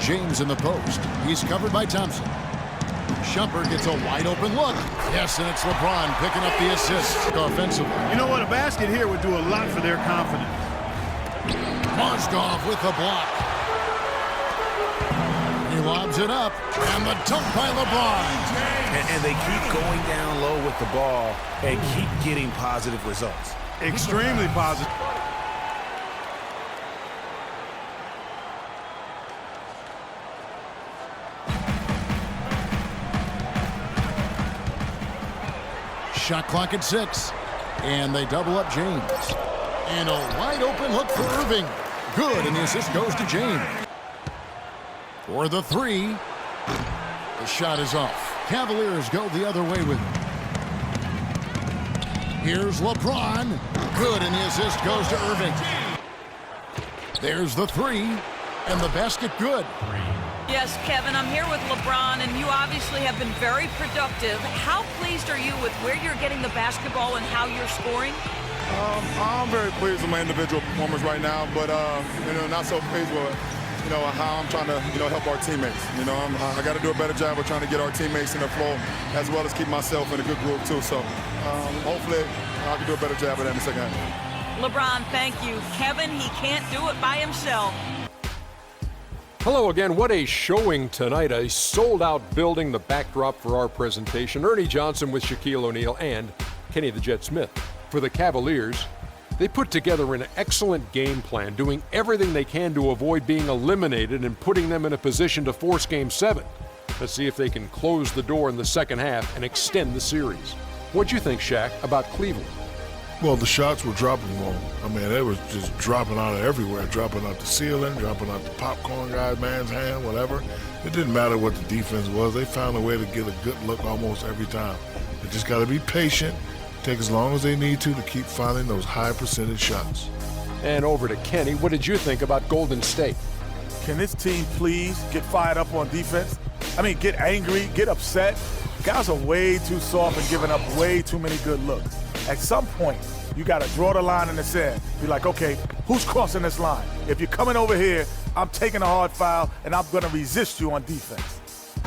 Speaker 4: James in the post. He's covered by Thompson. Shumpert gets a wide open look. Yes, and it's LeBron picking up the assist offensively.
Speaker 6: You know what? A basket here would do a lot for their confidence.
Speaker 4: Mozgov with the block. He lobs it up, and the dunk by LeBron.
Speaker 5: And they keep going down low with the ball and keep getting positive results.
Speaker 6: Extremely positive.
Speaker 4: Shot clock at 6, and they double up James. And a wide open look for Irving. Good, and the assist goes to James. For the 3, The shot is off. Cavaliers go the other way with it. Here's LeBron. Good, and the assist goes to Irving. There's the three, and the basket good.
Speaker 8: Yes, Kevin, I'm here with LeBron, and you obviously have been very productive. How pleased are you with where you're getting the basketball and how you're scoring?
Speaker 12: I'm very pleased with my individual performance right now, but not so pleased with how I'm trying to help our teammates. I got to do a better job of trying to get our teammates in the flow, as well as keep myself in a good group too. So hopefully I can do a better job of that in the second half.
Speaker 8: LeBron, thank you. Kevin, he can't do it by himself.
Speaker 1: Hello again. What a showing tonight. A sold-out building, the backdrop for our presentation. Ernie Johnson with Shaquille O'Neal and Kenny the Jet Smith. For the Cavaliers, they put together an excellent game plan, doing everything they can to avoid being eliminated and putting them in a position to force Game 7. Let's see if they can close the door in the second half and extend the series. What'd you think, Shaq, about Cleveland?
Speaker 3: Well, the shots were dropping wrong. I mean, they were just dropping out of everywhere, dropping out the ceiling, dropping out the popcorn guy's man's hand, whatever. It didn't matter what the defense was. They found a way to get a good look almost every time. They just got to be patient, take as long as they need to keep finding those high percentage shots.
Speaker 1: And over to Kenny. What did you think about Golden State?
Speaker 2: Can this team please get fired up on defense? I mean, get angry, get upset. Guys are way too soft and giving up way too many good looks. At some point, you got to draw the line in the sand. Be like, okay, who's crossing this line? If you're coming over here, I'm taking a hard foul, and I'm going to resist you on defense.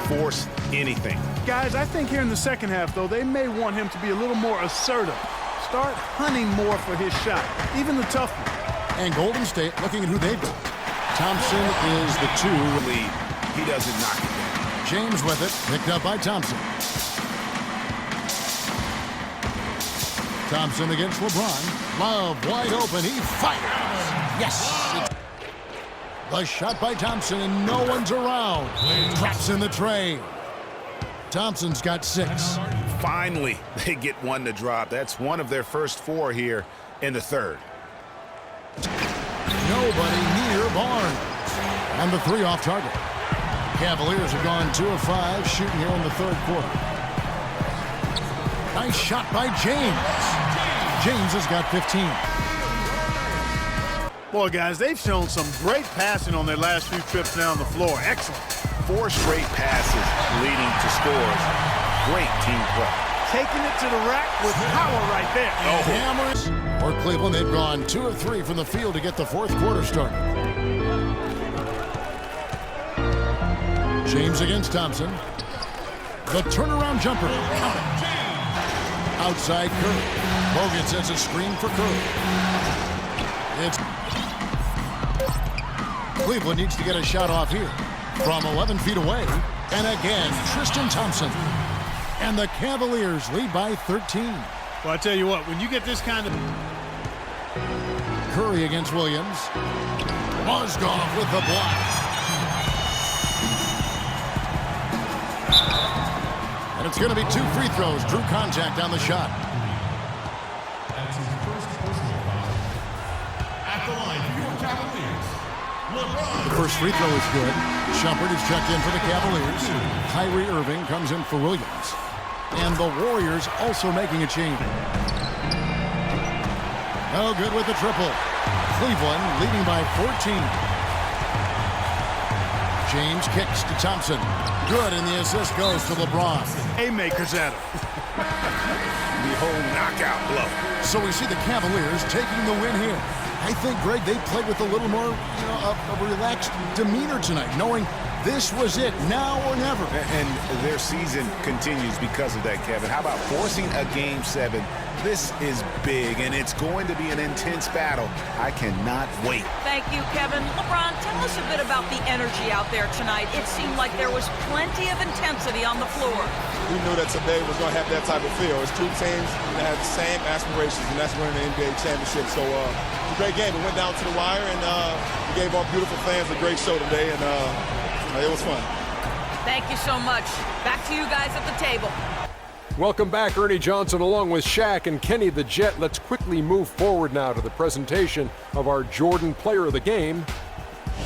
Speaker 5: Force anything.
Speaker 6: Guys, I think here in the second half, though, they may want him to be a little more assertive. Start hunting more for his shot, even the tough one.
Speaker 4: And Golden State looking at who they've got. Thompson is the two.
Speaker 5: Lead. He doesn't knock it down.
Speaker 4: James with it, picked up by Thompson. Thompson against LeBron. Love wide open. He fires. Yes. The shot by Thompson, and no one's around. Drops in the tray. Thompson's got 6.
Speaker 5: Finally, they get one to drop. That's one of their first 4 here in the third.
Speaker 4: Nobody near Barnes. And the 3 off target. Cavaliers have gone 2 of 5 shooting here in the third quarter. Nice shot by James. James has got 15.
Speaker 6: Boy, guys, they've shown some great passing on their last few trips down the floor. Excellent.
Speaker 5: 4 straight passes leading to scores. Great team play.
Speaker 6: Taking it to the rack with power right there.
Speaker 4: Hammers. For Cleveland, they've gone 2 of 3 from the field to get the fourth quarter started. James against Thompson. The turnaround jumper. Count it. Outside Curry. Bogut sets a screen for Curry. It's Cleveland needs to get a shot off here from 11 feet away. And again, Tristan Thompson. And the Cavaliers lead by 13.
Speaker 6: Well, I tell you what, when you get this kind of...
Speaker 4: Curry against Williams. Mozgov with the block. And it's going to be 2 free throws. Drew contact on the shot.
Speaker 16: At the line for your Cavaliers, LeBron.
Speaker 4: The first free throw is good. Shumpert is checked in for the Cavaliers. Kyrie Irving comes in for Williams. And the Warriors also making a change. No good with the triple. Cleveland leading by 14. James kicks to Thompson. Good, and the assist goes to LeBron.
Speaker 6: Haymakers at him.
Speaker 5: The whole knockout blow.
Speaker 4: So we see the Cavaliers taking the win here. I think, Greg, they played with a little more a relaxed demeanor tonight, knowing this was it, now or never.
Speaker 5: And their season continues because of that, Kevin. How about forcing a Game 7? This is big, and it's going to be an intense battle. I cannot wait.
Speaker 8: Thank you, Kevin. LeBron, tell us a bit about the energy out there tonight. It seemed like there was plenty of intensity on the floor.
Speaker 12: We knew that today was going to have that type of feel. It's 2 teams that have the same aspirations, and that's winning the NBA championship. So it was a great game. It went down to the wire, and we gave our beautiful fans a great show today, and it was fun.
Speaker 8: Thank you so much. Back to you guys at the table.
Speaker 1: Welcome back, Ernie Johnson, along with Shaq and Kenny the Jet. Let's quickly move forward now to the presentation of our Jordan Player of the Game,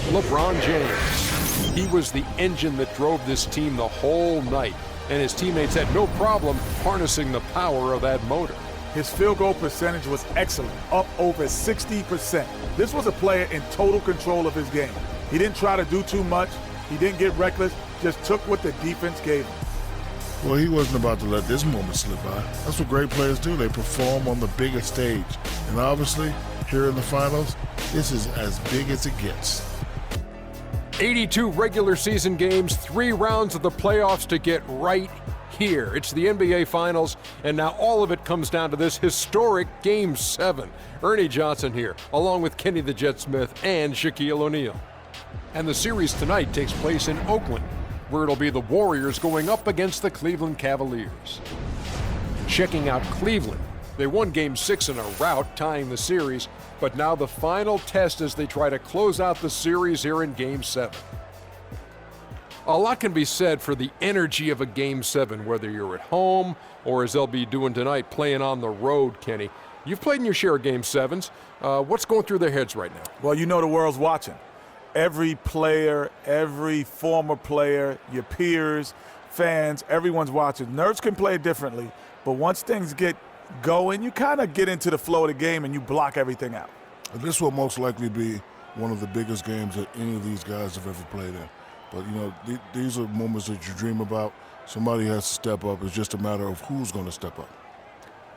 Speaker 1: LeBron James. He was the engine that drove this team the whole night, and his teammates had no problem harnessing the power of that motor.
Speaker 2: His field goal percentage was excellent, up over 60%. This was a player in total control of his game. He didn't try to do too much. He didn't get reckless, just took what the defense gave him.
Speaker 3: Well, he wasn't about to let this moment slip by. That's what great players do. They perform on the biggest stage. And obviously, here in the finals, this is as big as it gets.
Speaker 1: 82 regular season games, 3 rounds of the playoffs to get right here. It's the NBA Finals, and now all of it comes down to this historic Game 7. Ernie Johnson here, along with Kenny the Jet Smith and Shaquille O'Neal. And the series tonight takes place in Oakland, where it'll be the Warriors going up against the Cleveland Cavaliers. Checking out Cleveland, they won Game 6 in a rout, tying the series, but now the final test as they try to close out the series here in Game 7. A lot can be said for the energy of a Game 7, whether you're at home or, as they'll be doing tonight, playing on the road, Kenny. You've played in your share of Game 7s. What's going through their heads right now?
Speaker 2: Well, you know the world's watching. Every player, every former player, your peers, fans, everyone's watching. Nerves can play differently, but once things get going, you kind of get into the flow of the game and you block everything out.
Speaker 3: This will most likely be one of the biggest games that any of these guys have ever played in. But, you know, these are moments that you dream about. Somebody has to step up. It's just a matter of who's going to step up.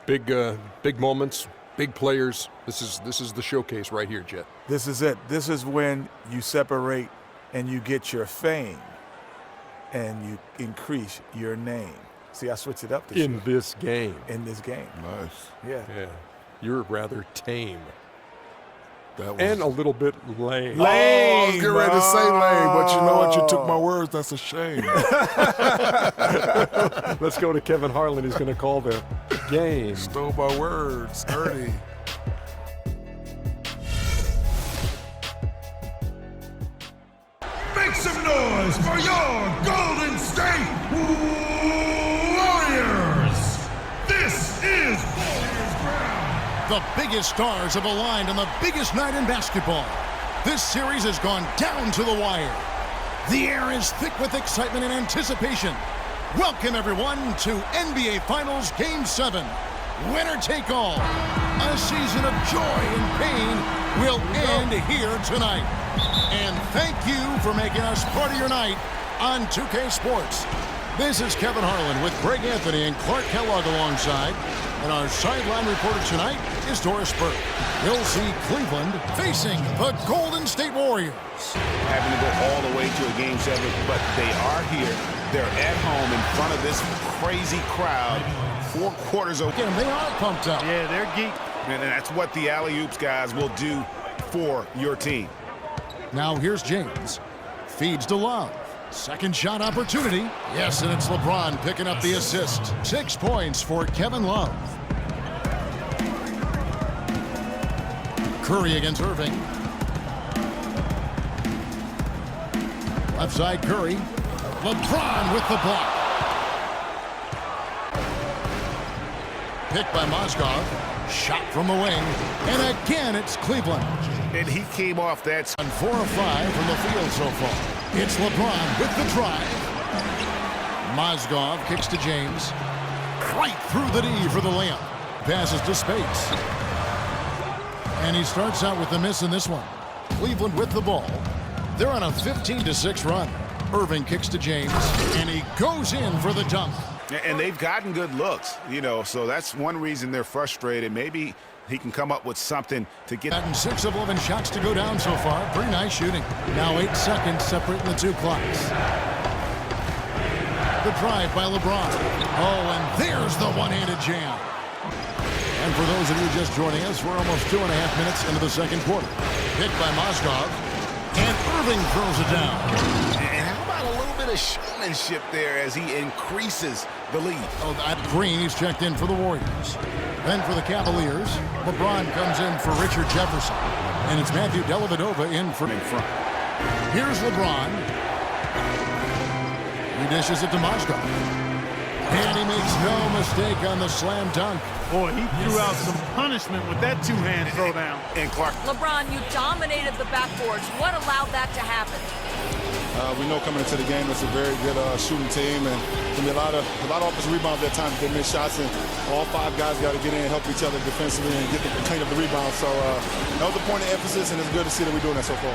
Speaker 1: Big moments, big players. This is the showcase right here, Jet.
Speaker 2: This is it. This is when you separate and you get your fame and you increase your name. See, I switched it up this year.
Speaker 1: In this game.
Speaker 2: In this game.
Speaker 3: Nice.
Speaker 2: Yeah.
Speaker 1: You're rather tame.
Speaker 3: That was...
Speaker 1: And a little bit lame.
Speaker 2: Lame.
Speaker 3: Oh, I was getting ready to say lame, but you know what? You took my words. That's a shame.
Speaker 1: Let's go to Kevin Harlan. He's going to call the game.
Speaker 3: Stole my words. Ernie.
Speaker 16: Make some noise for your Golden State Warriors! This is Warriors Ground!
Speaker 4: The biggest stars have aligned on the biggest night in basketball. This series has gone down to the wire. The air is thick with excitement and anticipation. Welcome, everyone, to NBA Finals Game 7. Winner take all. A season of joy and pain will end here tonight. And thank you for making us part of your night on 2K Sports. This is Kevin Harlan with Greg Anthony and Clark Kellogg alongside. And our sideline reporter tonight is Doris Burke. You'll see Cleveland facing the Golden State Warriors.
Speaker 5: Having to go all the way to a Game 7, but they are here. They're at home in front of this crazy crowd. 4 quarters open.
Speaker 4: And they are pumped up.
Speaker 6: Yeah, they're geek.
Speaker 5: And that's what the alley-oops guys will do for your team.
Speaker 4: Now here's James. Feeds to Love. Second shot opportunity. Yes, and it's LeBron picking up the assist. 6 points for Kevin Love. Curry against Irving. Left side Curry. LeBron with the block. Picked by Mozgov. Shot from the wing. And again, it's Cleveland.
Speaker 5: And he came off that.
Speaker 4: 4 of 5 from the field so far. It's LeBron with the drive. Mozgov kicks to James. Right through the D for the layup. Passes to Spates. And he starts out with the miss in this one. Cleveland with the ball. They're on a 15-6 run. Irving kicks to James, and he goes in for the dunk.
Speaker 5: And they've gotten good looks, you know, so that's one reason they're frustrated. Maybe he can come up with something to get.
Speaker 4: And 6 of 11 shots to go down so far. Pretty nice shooting. Now 8 seconds separating the 2 clocks. The drive by LeBron. Oh, and there's the one-handed jam. And for those of you just joining us, we're almost 2.5 minutes into the second quarter. Picked by Mozgov. And Irving throws it down.
Speaker 5: And how about a little bit of showmanship there as he increases the lead?
Speaker 4: Oh, that Green, he's checked in for the Warriors. Then for the Cavaliers, LeBron comes in for Richard Jefferson. And it's Matthew Dellavedova in front. Here's LeBron. He dishes it to Mozgov. And he makes no mistake on the slam dunk.
Speaker 6: Boy, he threw out some punishment with that 2-hand throwdown.
Speaker 5: And Clark.
Speaker 8: LeBron, you dominated the backboards. What allowed that to happen?
Speaker 12: We know coming into the game it's a very good shooting team, and there's going to be a lot of offensive rebounds at times if they miss shots, and all 5 guys got to get in and help each other defensively and clean up the rebounds. So that was a point of emphasis, and it's good to see that we're doing that so far.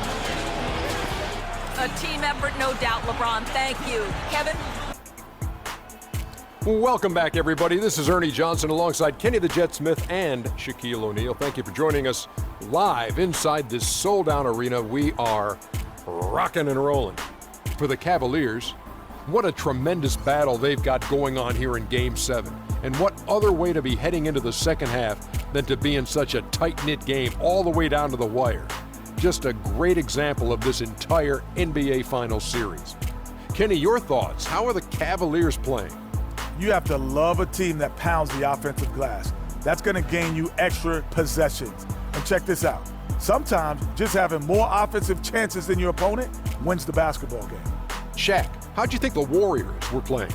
Speaker 8: A team effort, no doubt, LeBron. Thank you. Kevin?
Speaker 1: Welcome back, everybody. This is Ernie Johnson alongside Kenny the Jet Smith and Shaquille O'Neal. Thank you for joining us live inside this sold-out arena. We are rocking and rolling. For the Cavaliers, what a tremendous battle they've got going on here in Game 7. And what other way to be heading into the second half than to be in such a tight-knit game all the way down to the wire. Just a great example of this entire NBA Finals series. Kenny, your thoughts? How are the Cavaliers playing?
Speaker 2: You have to love a team that pounds the offensive glass. That's going to gain you extra possessions. And check this out. Sometimes just having more offensive chances than your opponent wins the basketball game.
Speaker 1: Shaq, how'd you think the Warriors were playing?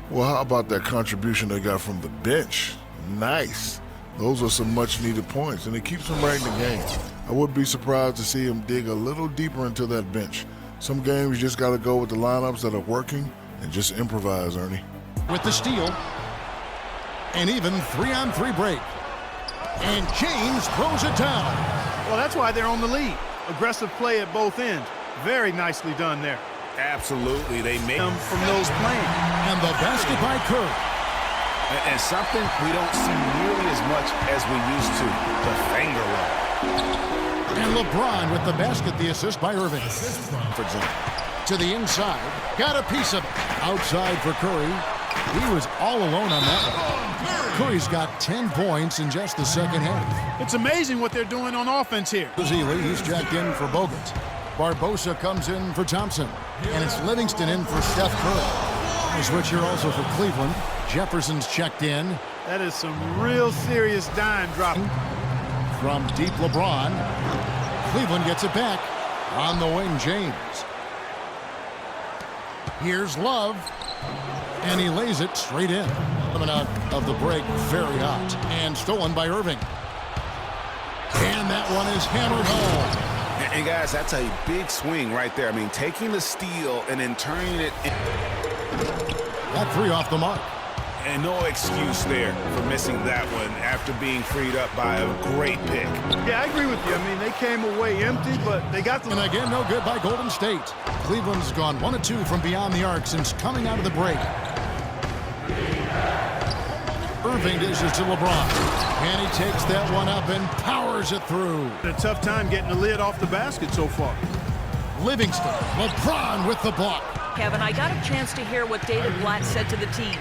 Speaker 3: Well, how about that contribution they got from the bench? Nice. Those are some much-needed points, and it keeps them right in the game. I wouldn't be surprised to see them dig a little deeper into that bench. Some games you just got to go with the lineups that are working and just improvise, Ernie.
Speaker 4: With the steal, and even 3-on-3 break. And James throws it down.
Speaker 6: Well, that's why they're on the lead. Aggressive play at both ends. Very nicely done there.
Speaker 5: Absolutely. They make
Speaker 6: them from those playing.
Speaker 4: And the basket by Curry.
Speaker 5: And something we don't see nearly as much as we used to, the finger roll.
Speaker 4: And LeBron with the basket, the assist by Irving.
Speaker 5: For example.
Speaker 4: To the inside, got a piece of it. Outside for Curry. He was all alone on that one. Curry's got 10 points in just the second half.
Speaker 6: It's amazing what they're doing on offense here.
Speaker 4: He's checked in for Bogut. Barbosa comes in for Thompson. And it's Livingston in for Steph Curry. A switch here also for Cleveland. Jefferson's checked in.
Speaker 6: That is some real serious dime dropping.
Speaker 4: From deep LeBron. Cleveland gets it back. On the wing, James. Here's Love. And he lays it straight in. Coming out of the break, very hot. And stolen by Irving. And that one is hammered home.
Speaker 5: And guys, that's a big swing right there. I mean, taking the steal and then turning it in.
Speaker 4: That 3 off the mark.
Speaker 5: And no excuse there for missing that one after being freed up by a great pick.
Speaker 6: Yeah, I agree with you. I mean, they came away empty, but they got the...
Speaker 4: And again, no good by Golden State. Cleveland's gone 1 of 2 from beyond the arc since coming out of the break. Irving dishes to LeBron. And he takes that one up and powers it through.
Speaker 6: A tough time getting the lid off the basket so far.
Speaker 4: Livingston, LeBron with the block.
Speaker 8: Kevin, I got a chance to hear what David Blatt said to the team.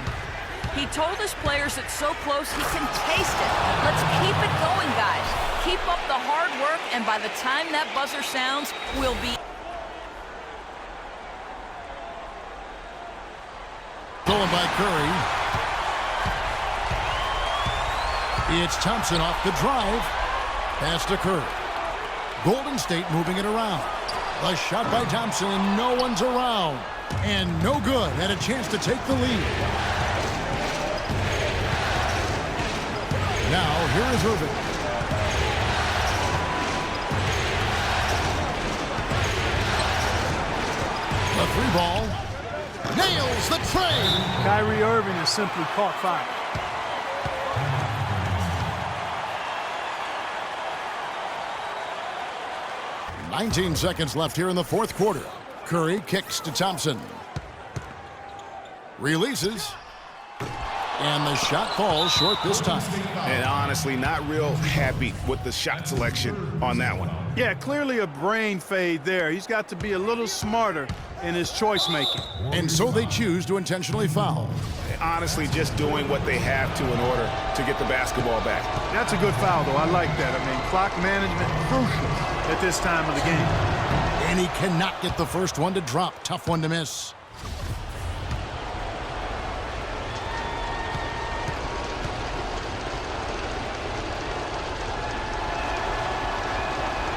Speaker 8: He told his players it's so close he can taste it. Let's keep it going, guys. Keep up the hard work, and by the time that buzzer sounds, we'll be...
Speaker 4: Stolen by Curry. It's Thompson off the drive. Pass to Curry. Golden State moving it around. The shot by Thompson, and no one's around. And no good. Had a chance to take the lead. Now, here is Irving. The 3-ball. Nails the tray.
Speaker 6: Kyrie Irving has simply caught fire.
Speaker 4: "19 seconds left here in the fourth quarter. Curry kicks to Thompson. Releases. And the shot falls short this time.
Speaker 5: And honestly, not real happy with the shot selection on that one.
Speaker 6: Yeah, clearly a brain fade there. He's got to be a little smarter in his choice making.
Speaker 4: And so they choose to intentionally foul.
Speaker 5: Honestly, just doing what they have to in order to get the basketball back.
Speaker 6: That's a good foul, though. I like that. I mean, clock management crucial at this time of the game.
Speaker 4: And he cannot get the first one to drop. Tough one to miss.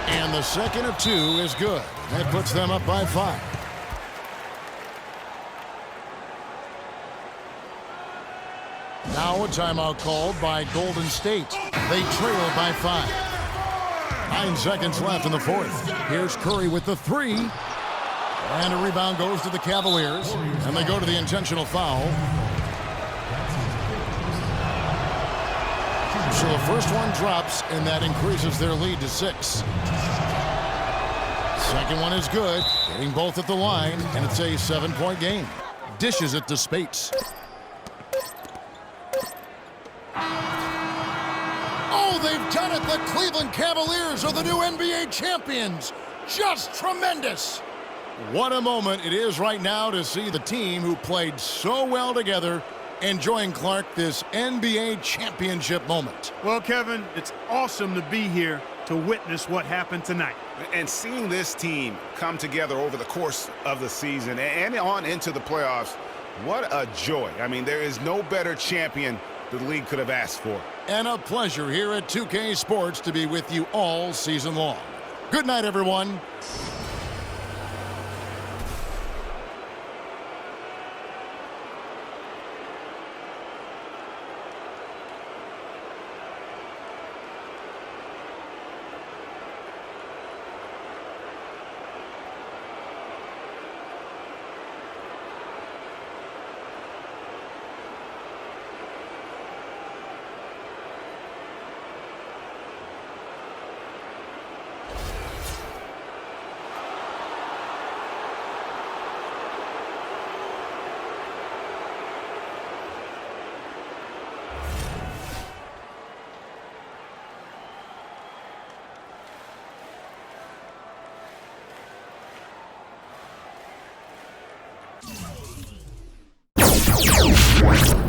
Speaker 4: And the second of 2 is good. That puts them up by 5. Now a timeout called by Golden State. They trail by 5. 9 seconds left in the fourth. Here's Curry with the 3. And a rebound goes to the Cavaliers. And they go to the intentional foul. So the first one drops, and that increases their lead to 6. Second one is good. Hitting both at the line, and it's a 7-point game. Dishes it to Spates. Oh, they've done it! The Cleveland Cavaliers are the new NBA champions. Just tremendous. What a moment it is right now to see the team who played so well together enjoying, Clark, this NBA championship moment.
Speaker 6: Well, Kevin, it's awesome to be here to witness what happened tonight.
Speaker 5: And seeing this team come together over the course of the season and on into the playoffs, what a joy. I mean, there is no better champion the league could have asked for.
Speaker 4: And a pleasure here at 2K Sports to be with you all season long. Good night, everyone.
Speaker 17: What?